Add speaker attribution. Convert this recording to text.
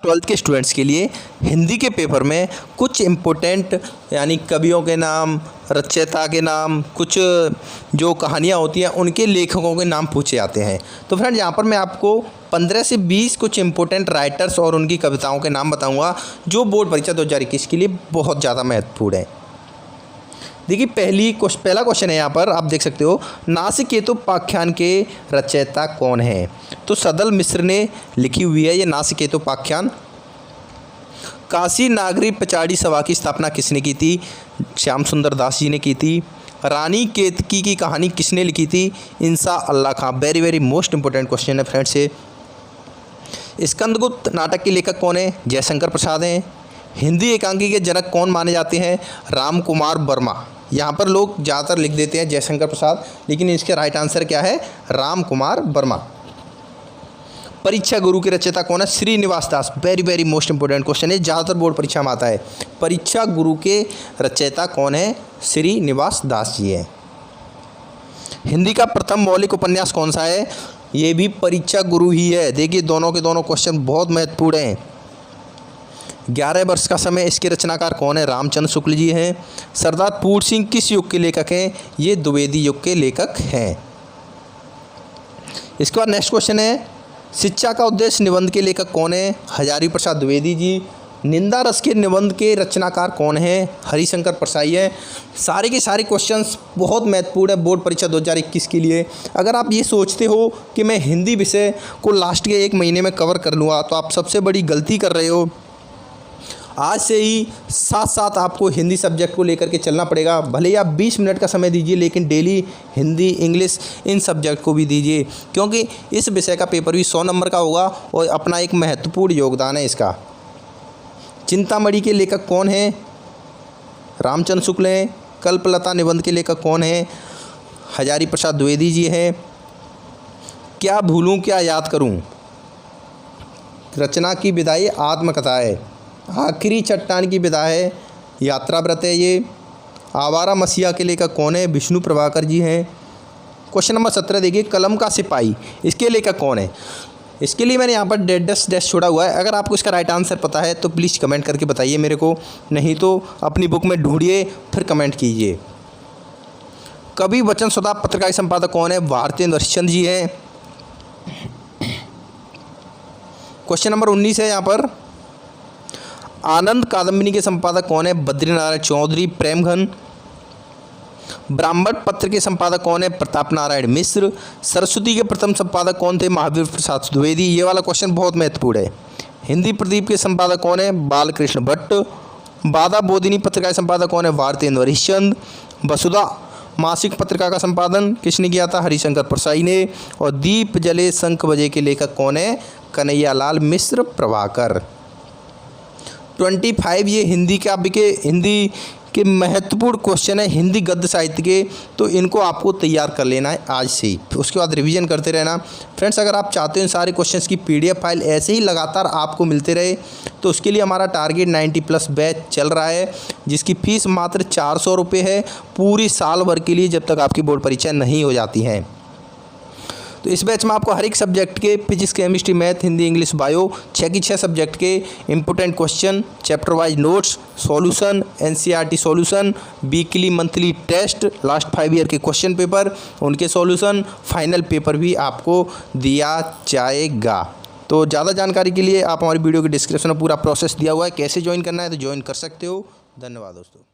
Speaker 1: Twelfth के students के लिए हिंदी के पेपर में कुछ इम्पोर्टेंट यानी कवियों के नाम, रचयिता के नाम, कुछ जो कहानियाँ होती हैं उनके लेखकों के नाम पूछे जाते हैं। तो फ्रेंड यहाँ पर मैं आपको 15 से 20 कुछ इम्पोर्टेंट राइटर्स और उनकी कविताओं के नाम बताऊँगा जो बोर्ड परीक्षा 2021 के लिए बहुत ज़्यादा महत्वपूर्ण है। देखिए पहला क्वेश्चन है, यहाँ पर आप देख सकते हो, नासिकेतोपाख्यान के रचयिता कौन है? तो सदल मिश्र ने लिखी हुई है ये नासिकेतोपाख्यान। काशी नागरी पचाड़ी सभा की स्थापना किसने की थी? श्याम सुंदर दास जी ने की थी। रानी केतकी की कहानी किसने लिखी थी? Insha Allah Khan. Very very most important question है फ्रेंड्स ये। स्कंदगुप्त नाटक के लेखक कौन है? जयशंकर प्रसाद हैं। हिंदी एकांकी के जनक कौन माने जाते हैं? राम कुमार वर्मा। यहाँ पर लोग ज़्यादातर लिख देते हैं जयशंकर प्रसाद, लेकिन इसके राइट आंसर क्या है? राम कुमार वर्मा। परीक्षा गुरु के रचयिता कौन है? Srinivas Das. Very very most important question है, ज़्यादातर बोर्ड परीक्षा में आता है। परीक्षा गुरु के रचयिता कौन है? श्रीनिवास दास जी है। हिंदी का प्रथम मौलिक उपन्यास कौन सा है? ये भी परीक्षा गुरु ही है। देखिए दोनों के दोनों क्वेश्चन बहुत महत्वपूर्ण हैं। 11 वर्ष का समय, इसके रचनाकार कौन है? रामचंद्र शुक्ल जी हैं। सरदार पूर्ण सिंह किस युग के लेखक हैं? ये द्विवेदी युग के लेखक हैं। इसके बाद नेक्स्ट क्वेश्चन है, शिक्षा का उद्देश्य निबंध के लेखक कौन है? हजारी प्रसाद द्विवेदी जी। निंदा रस के निबंध के रचनाकार कौन है? हरिशंकर परसाई है। सारे के सारे क्वेश्चंस बहुत महत्वपूर्ण है बोर्ड परीक्षा 2021 के लिए। अगर आप ये सोचते हो कि मैं हिंदी विषय को लास्ट के 1 महीने में कवर कर लूँगा तो आप सबसे बड़ी गलती कर रहे हो। आज से ही साथ साथ आपको हिंदी सब्जेक्ट को लेकर के चलना पड़ेगा। भले ही आप 20 मिनट का समय दीजिए, लेकिन daily Hindi, English in subject को भी दीजिए, क्योंकि इस विषय का पेपर भी 100 नंबर का होगा और अपना एक महत्वपूर्ण योगदान है इसका। चिंतामणि के लेखक कौन हैं? रामचंद्र शुक्ल हैं। कल्पलता निबंध के लेखक कौन हैं? हजारी प्रसाद द्विवेदी जी हैं। क्या भूलूं क्या याद करूं, रचना की विदाई आत्मकथा है। आखिरी चट्टान की विदा है, यात्रा व्रत है ये। आवारा मसीहा के लेखक कौन है? विष्णु प्रभाकर जी हैं। क्वेश्चन नंबर 17 देखिए, कलम का सिपाही, इसके लेखक कौन है? इसके लिए मैंने यहाँ पर डैश छोड़ा हुआ है। अगर आपको इसका राइट आंसर पता है तो प्लीज़ कमेंट करके बताइए मेरे को, नहीं तो अपनी बुक में ढूंढिए फिर कमेंट कीजिए। कवि वचन सुधा पत्र का संपादक कौन है? भारतेंद्र हरिश्चंद्र जी हैं। क्वेश्चन नंबर 19 है यहाँ पर, आनंद कादम्बिनी के संपादक कौन है? बद्रीनारायण चौधरी प्रेमघन। ब्राह्मण पत्र के संपादक कौन है? प्रताप नारायण मिश्र। सरस्वती के प्रथम संपादक कौन थे? महावीर प्रसाद द्विवेदी। ये वाला क्वेश्चन बहुत महत्वपूर्ण है। हिंदी प्रदीप के संपादक कौन है? बालकृष्ण भट्ट। बाधा बोधिनी पत्रिका के संपादक कौन है? भारतेंद्र हरिश्चंद्र। वसुधा मासिक पत्रिका का संपादन किसने किया था? हरिशंकर परसाई ने। और दीप जले शंख बजे के लेखक कौन है? कन्हैयालाल मिश्र प्रभाकर। 25 ये हिंदी के महत्वपूर्ण क्वेश्चन है हिंदी गद्य साहित्य के, तो इनको आपको तैयार कर लेना है आज से ही, उसके बाद रिवीजन करते रहना। फ्रेंड्स अगर आप चाहते हो इन सारे क्वेश्चंस की PDF फाइल ऐसे ही लगातार आपको मिलते रहे तो उसके लिए हमारा टारगेट 90+ बैच चल रहा है, जिसकी फ़ीस मात्र 400 रुपये है पूरी साल भर के लिए, जब तक आपकी बोर्ड परीक्षा नहीं हो जाती हैं। तो इस बैच में आपको हर एक सब्जेक्ट के physics, chemistry, math, Hindi, English, bio 6 की 6 सब्जेक्ट के important question, chapter wise notes, solution, NCERT solution, weekly monthly test, last 5 year के क्वेश्चन पेपर, उनके सॉल्यूशन, फाइनल पेपर भी आपको दिया जाएगा। तो ज़्यादा जानकारी के लिए आप हमारी वीडियो के डिस्क्रिप्शन में पूरा प्रोसेस दिया हुआ है, कैसे ज्वाइन करना है तो ज्वाइन कर सकते हो। धन्यवाद दोस्तों।